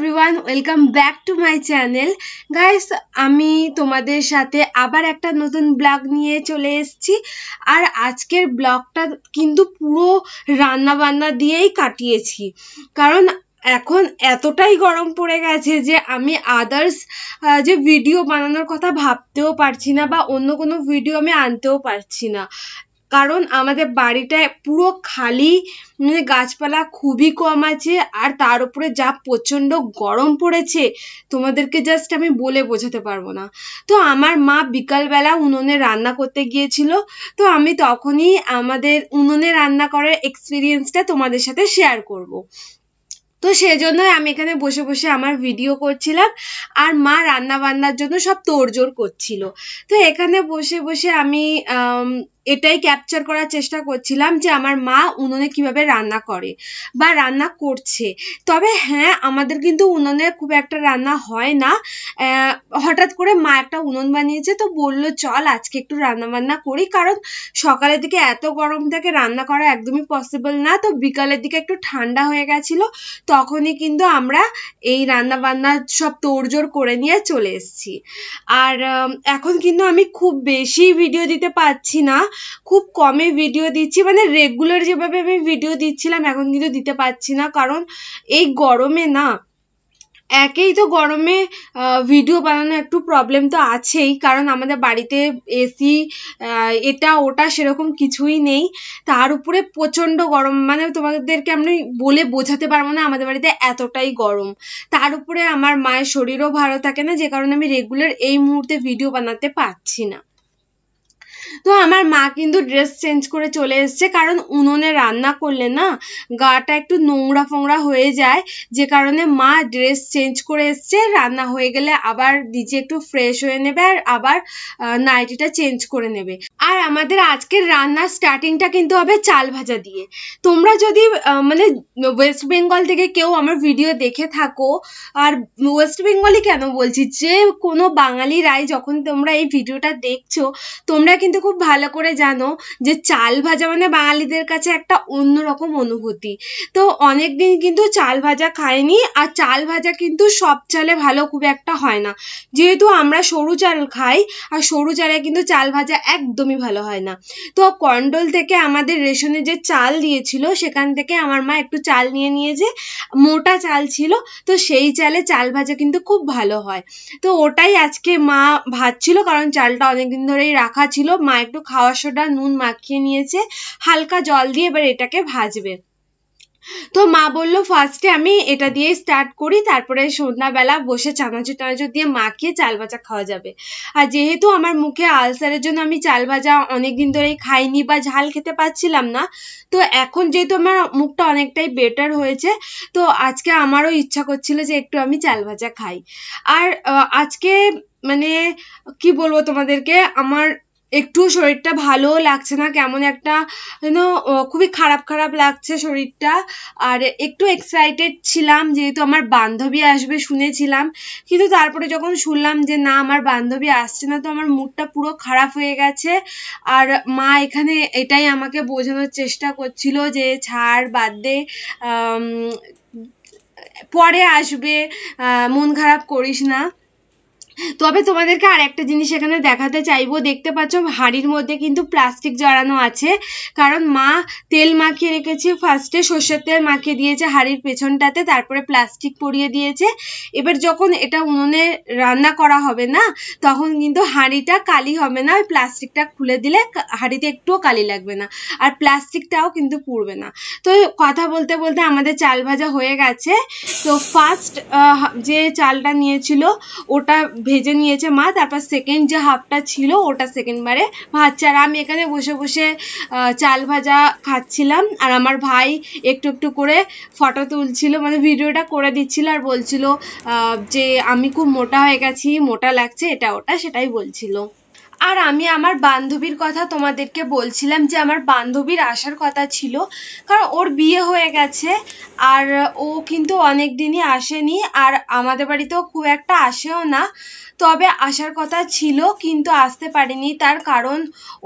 Everyone, welcome back to my channel. Guys, আমি তোমাদের সাথে আবার একটা নতুন ব্লগ নিয়ে চলে এসেছি। আর আজকের ব্লগটা কিন্তু পুরো রান্না বান্না দিয়েই কাটিয়েছি, কারণ এখন এতটাই গরম পড়ে গেছে যে আমি আদার্স যে ভিডিও বানানোর কথা ভাবতেও পারছি না, বা অন্য কোনো ভিডিও আমি আনতেও পারছি না। কারণ আমাদের বাড়িটা পুরো খালি, মানে গাছপালা খুবই কম আছে। আর তার উপরে যা প্রচন্ড গরম পড়েছে, তোমাদেরকে জাস্ট আমি বলে বোঝাতে পারবো না। তো আমার মা বিকালবেলা উনুনে রান্না করতে গিয়েছিল, তো আমি তখনই আমাদের উনুনে রান্না করার এক্সপিরিয়েন্সটা তোমাদের সাথে শেয়ার করব। তো সেজন্যই আমি এখানে বসে বসে আমার ভিডিও করছিলাম, আর মা রান্না বান্নার জন্য সব তোড়জোড় করছিল। তো এখানে বসে বসে আমি এটাই ক্যাপচার করার চেষ্টা করছিলাম যে আমার মা উনুনে কিভাবে রান্না করে বা রান্না করছে। তবে হ্যাঁ, আমাদের কিন্তু উনুনে খুব একটা রান্না হয় না। হঠাৎ করে মা একটা উনুন বানিয়েছে, তো বললো চল আজকে একটু রান্না বান্না করি, কারণ সকালের দিকে এত গরম থেকে রান্না করা একদমই পসিবল না। তো বিকালের দিকে একটু ঠান্ডা হয়ে গেছিল, তখনই কিন্তু আমরা এই রান্না বান্না সব তোড়জোড় করে নিয়ে চলে এসেছি। আর এখন কিন্তু আমি খুব বেশি ভিডিও দিতে পারছি না, খুব কমে ভিডিও দিচ্ছি, মানে রেগুলার যেভাবে আমি ভিডিও দিচ্ছিলাম এখন কিন্তু দিতে পারছি না। কারণ এই গরমে না, একেই তো গরমে ভিডিও বানানো একটু প্রবলেম তো আছেই, কারণ আমাদের বাড়িতে এসি এটা ওটা সেরকম কিছুই নেই। তার উপরে প্রচন্ড গরম, মানে তোমাদেরকে আমি বলে বোঝাতে পারবো না আমাদের বাড়িতে এতটাই গরম। তার উপরে আমার মায়ের শরীরও ভালো থাকে না, যে কারণে আমি রেগুলার এই মুহূর্তে ভিডিও বানাতে পারছি না। তো আমার মা কিন্তু ড্রেস চেঞ্জ করে চলে এসছে, কারণ উনুনে রান্না করলে না গাটা একটু নোংরা ফোংরা হয়ে যায়, যে কারণে মা ড্রেস চেঞ্জ করে এসছে। রান্না হয়ে গেলে আবার নিজে একটু ফ্রেশ হয়ে নেবে, আর আবার নাইটিটা চেঞ্জ করে নেবে। আর আমাদের আজকের রান্নার স্টার্টিংটা কিন্তু হবে চাল ভাজা দিয়ে। তোমরা যদি মানে ওয়েস্ট বেঙ্গল থেকে কেউ আমার ভিডিও দেখে থাকো, আর ওয়েস্ট বেঙ্গলই কেন বলছি, যে কোনো বাঙালিরাই যখন তোমরা এই ভিডিওটা দেখছো, তোমরা কিন্তু খুব ভালো করে জানো যে চাল ভাজা মানে বাঙালিদের কাছে একটা অন্যরকম অনুভূতি। তো অনেকদিন কিন্তু চাল ভাজা খাইনি, আর চাল ভাজা কিন্তু সব চালে ভালো খুব একটা হয় না, যেহেতু আমরা সরু চাল খাই, আর সরু চালে কিন্তু চাল ভাজা একদমই ভালো হয় না। তো কন্ডল থেকে আমাদের রেশনে যে চাল দিয়েছিল, সেখান থেকে আমার মা একটু চাল নিয়ে নিয়েছে, মোটা চাল ছিল, তো সেই চালে চাল ভাজা কিন্তু খুব ভালো হয়। তো ওটাই আজকে মা ভাজছিল, কারণ চালটা অনেকদিন ধরেই রাখা ছিল। মা একটু খাওয়ার সোডা নুন মাখিয়ে নিয়েছে, হালকা জল দিয়ে এবার এটাকে ভাজবে। তো মা বললো ফার্স্টে আমি এটা দিয়ে স্টার্ট করি, তারপরে সন্ধ্যাবেলা বসে চানাচুর টানাচুর দিয়ে মাখিয়ে চাল ভাজা খাওয়া যাবে। আর যেহেতু আমার মুখে আলসারের জন্য আমি চাল ভাজা অনেকদিন ধরেই খাইনি বা ঝাল খেতে পারছিলাম না, তো এখন যেহেতু আমার মুখটা অনেকটাই বেটার হয়েছে, তো আজকে আমারও ইচ্ছা করছিল যে একটু আমি চাল ভাজা খাই। আর আজকে মানে কি বলবো তোমাদেরকে, আমার একটু শরীরটা ভালোও লাগছে না, কেমন একটা খুবই খারাপ খারাপ লাগছে শরীরটা। আর একটু এক্সাইটেড ছিলাম, যেহেতু আমার বান্ধবী আসবে শুনেছিলাম, কিন্তু তারপরে যখন শুনলাম যে না আমার বান্ধবী আসছে না, তো আমার মুডটা পুরো খারাপ হয়ে গেছে। আর মা এখানে এটাই আমাকে বোঝানোর চেষ্টা করছিল যে ছাড়, বাদ দে, পরে আসবে, মন খারাপ করিস না। তবে তোমাদেরকে আর একটা জিনিস এখানে দেখাতে চাইবো, দেখতে পাচ্ছ হাঁড়ির মধ্যে কিন্তু প্লাস্টিক জড়ানো আছে, কারণ মা তেল মাখিয়ে রেখেছে, ফার্স্টে সর্ষের তেল মাখিয়ে দিয়েছে হাঁড়ির পেছনটাতে, তারপরে প্লাস্টিক পরিয়ে দিয়েছে। এবার যখন এটা উনুনে রান্না করা হবে না, তখন কিন্তু হাঁড়িটা কালি হবে না, ওই প্লাস্টিকটা খুলে দিলে হাঁড়িতে একটুও কালি লাগবে না, আর প্লাস্টিকটাও কিন্তু পুড়বে না। তো কথা বলতে বলতে আমাদের চাল ভাজা হয়ে গেছে। তো ফার্স্ট যে চালটা নিয়েছিল ওটা ভেজে নিয়েছে মা, তারপর সেকেন্ড যে হাফটা ছিল ওটা সেকেন্ড বারে ভাজছে। আর আমি এখানে বসে বসে চাল ভাজা খাচ্ছিলাম, আর আমার ভাই একটু একটু করে ফটো তুলছিল, মানে ভিডিওটা করে দিচ্ছিল, আর বলছিল যে আমি খুব মোটা হয়ে গেছি, মোটা লাগছে, এটা ওটা সেটাই বলছিল। আর আমি আমার বান্ধবীর কথা তোমাদেরকে বলছিলাম যে আমার বান্ধবীর আসার কথা ছিল, কারণ ওর বিয়ে হয়ে গেছে আর ও কিন্তু অনেক দিনই আসেনি, আর আমাদের বাড়িতেও খুব একটা আসেও না। তবে আসার কথা ছিল কিন্তু আসতে পারেনি, তার কারণ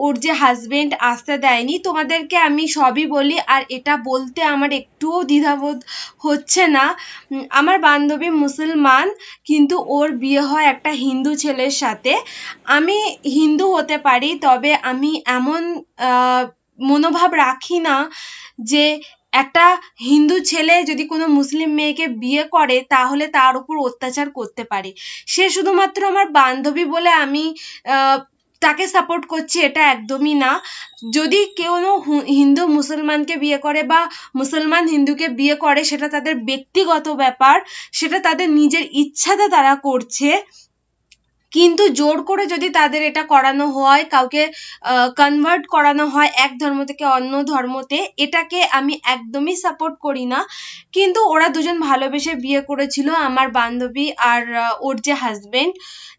ওর যে হাজবেন্ড আসতে দেয়নি। তোমাদেরকে আমি সবই বলি, আর এটা বলতে আমার একটুও দ্বিধাবোধ হচ্ছে না। আমার বান্ধবী মুসলমান, কিন্তু ওর বিয়ে হয় একটা হিন্দু ছেলের সাথে। আমি হিন্দু হতে পারি, তবে আমি এমন মনোভাব রাখি না যে একটা হিন্দু ছেলে যদি কোনো মুসলিম মেয়েকে বিয়ে করে তাহলে তার উপর অত্যাচার করতে পারে। সে শুধুমাত্র আমার বান্ধবী বলে আমি তাকে সাপোর্ট করছি, এটা একদমই না। যদি কেউ হিন্দু মুসলমানকে বিয়ে করে বা মুসলমান হিন্দুকে বিয়ে করে, সেটা তাদের ব্যক্তিগত ব্যাপার, সেটা তাদের নিজের ইচ্ছাতে তারা করছে। কিন্তু জোর করে যদি তাদের এটা করানো হয়, কাউকে কনভার্ট করানো হয় এক ধর্ম থেকে অন্য ধর্মতে, এটাকে আমি একদমই সাপোর্ট করি না। কিন্তু ওরা দুজন ভালোবেসে বিয়ে করেছিল, আমার বান্ধবী আর ওর যে হাজবেন্ড।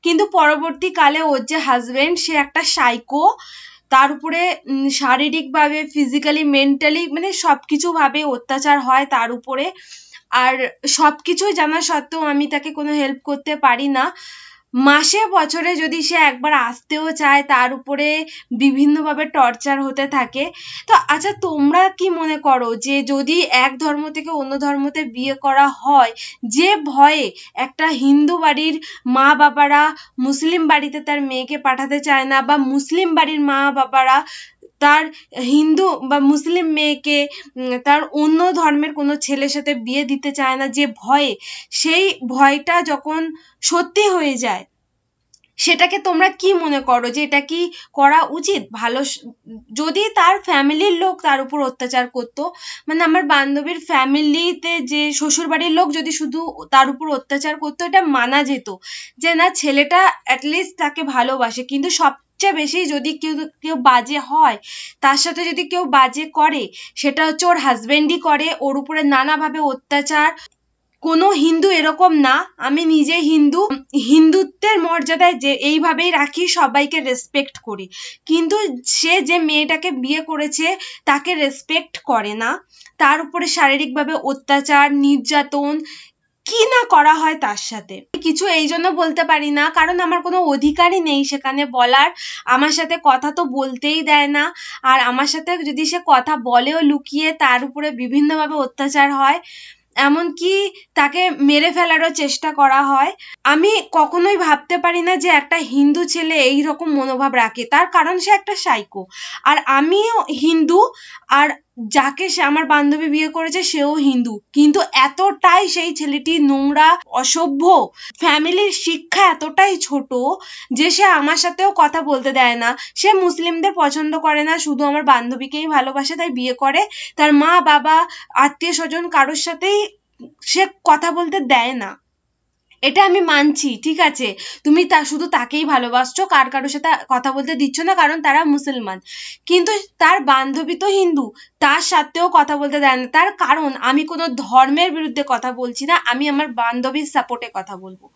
কিন্তু পরবর্তীকালে ওর যে হাজবেন্ড সে একটা সাইকো, তার উপরে শারীরিকভাবে, ফিজিক্যালি, মেন্টালি, মানে সবকিছু ভাবে অত্যাচার হয় তার উপরে। আর সবকিছুই জানা সত্ত্বেও আমি তাকে কোনো হেল্প করতে পারি না। মাসে বছরে যদি সে একবার আসতেও চায়, তার উপরে বিভিন্নভাবে টর্চার হতে থাকে। তো আচ্ছা, তোমরা কি মনে করো যে যদি এক ধর্ম থেকে অন্য ধর্মতে বিয়ে করা হয়, যে ভয়ে একটা হিন্দু বাড়ির মা বাবারা মুসলিম বাড়িতে তার মেয়েকে পাঠাতে চায় না, বা মুসলিম বাড়ির মা বাবারা তার হিন্দু বা মুসলিম মেয়েকে তার অন্য ধর্মের কোনো ছেলের সাথে বিয়ে দিতে চায় না, যে ভয়ে, সেই ভয়টা যখন সত্যি হয়ে যায়, সেটাকে তোমরা কি মনে করো যে এটা কি করা উচিত? ভালো যদি তার ফ্যামিলির লোক তার উপর অত্যাচার করতো, মানে আমার বান্ধবীর ফ্যামিলিতে যে শ্বশুর বাড়ির লোক যদি শুধু তার উপর অত্যাচার করতো, এটা মানা যেত যে না, ছেলেটা অ্যাটলিস্ট তাকে ভালোবাসে। কিন্তু সবচেয়ে বেশি যদি কেউ বাজে হয়, তার সাথে যদি কেউ বাজে করে, সেটা হচ্ছে ওর হাজবেন্ডই করে, ওর উপরে নানাভাবে অত্যাচার। কোনো হিন্দু এরকম না, আমি নিজে হিন্দু, হিন্দুত্বের মর্যাদায় যে এইভাবেই রাখি, সবাইকে রেসপেক্ট করি, কিন্তু সে যে মেয়েটাকে বিয়ে করেছে তাকে রেসপেক্ট করে না, তার উপরে শারীরিকভাবে অত্যাচার, নির্যাতন কি না করা হয় তার সাথে। কিছু এই জন্য বলতে পারি না কারণ আমার কোনো অধিকারই নেই সেখানে বলার। আমার সাথে কথা তো বলতেই দেয় না, আর আমার সাথে যদি সে কথা বলেও লুকিয়ে, তার উপরে বিভিন্নভাবে অত্যাচার হয়, এমনকি তাকে মেরে ফেলারও চেষ্টা করা হয়। আমি কখনোই ভাবতে পারি না যে একটা হিন্দু ছেলে এই রকম মনোভাব রাখে, তার কারণ সে একটা সাইকো। আর আমিও হিন্দু, আর যাকে সে আমার বান্ধবী বিয়ে করেছে সেও হিন্দু, কিন্তু এতটাই সেই ছেলেটি নোংরা, অসভ্য, ফ্যামিলির শিক্ষা এতটাই ছোট যে সে আমার সাথেও কথা বলতে দেয় না। সে মুসলিমদের পছন্দ করে না, শুধু আমার বান্ধবীকেই ভালোবাসে, তাই বিয়ে করে। তার মা বাবা, আত্মীয় স্বজন কারোর সাথেই সে কথা বলতে দেয় না। এটা আমি মানছি, ঠিক আছে, তুমি শুধু তাকেই ভালোবাসছো, কারোর সাথে কথা বলতে দিচ্ছ না কারণ তারা মুসলমান। কিন্তু তার বান্ধবী তো হিন্দু, তার সাথেও কথা বলতে দেয় না। তার কারণ আমি কোনো ধর্মের বিরুদ্ধে কথা বলছি না, আমি আমার বান্ধবীর সাপোর্টে কথা বলবো।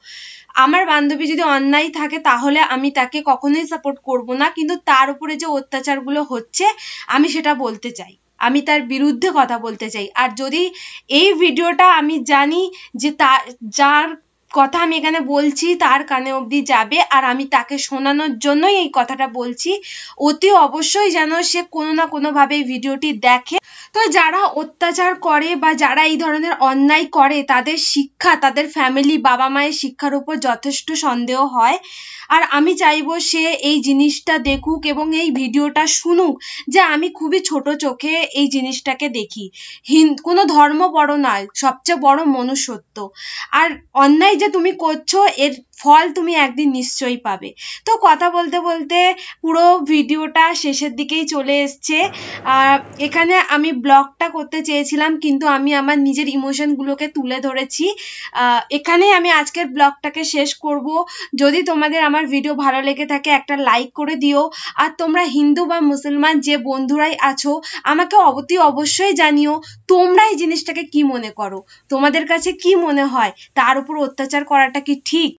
আমার বান্ধবী যদি অন্যায় থাকে তাহলে আমি তাকে কখনোই সাপোর্ট করব না, কিন্তু তার উপরে যে অত্যাচারগুলো হচ্ছে আমি সেটা বলতে চাই, আমি তার বিরুদ্ধে কথা বলতে চাই। আর যদি এই ভিডিওটা আমি জানি যে যার কথা আমি এখানে বলছি তার কানে অবধি যাবে, আর আমি তাকে শোনানোর জন্যই এই কথাটা বলছি, অতি অবশ্যই যেন সে কোনো না কোনো ভাবে এই ভিডিওটি দেখে। তো যারা অত্যাচার করে বা যারা এই ধরনের অন্যায় করে, তাদের শিক্ষা, তাদের ফ্যামিলি, বাবা মায়ের শিক্ষার উপর যথেষ্ট সন্দেহ হয়। আর আমি চাইবো সে এই জিনিসটা দেখুক এবং এই ভিডিওটা শুনুক, যে আমি খুবই ছোট চোখে এই জিনিসটাকে দেখি। কোনো ধর্ম বড় নয়, সবচেয়ে বড় মনুষ্যত্ব। আর অন্যায় যে তুমি করছো, এর ফল তুমি একদিন নিশ্চয়ই পাবে। তো কথা বলতে বলতে পুরো ভিডিওটা শেষের দিকেই চলে এসছে। এখানে আমি ব্লগটা করতে চেয়েছিলাম, কিন্তু আমি আমার নিজের ইমোশনগুলোকে তুলে ধরেছি। এখানে আমি আজকের ব্লগটাকে শেষ করব। যদি তোমাদের আমার ভিডিও ভালো লেগে থাকে, একটা লাইক করে দিও। আর তোমরা হিন্দু বা মুসলমান যে বন্ধুরাই আছো, আমাকে অবশ্যই জানিও তোমরা এই জিনিসটাকে কি মনে করো, তোমাদের কাছে কি মনে হয়, তার উপর অত্যাচার করাটা কি ঠিক?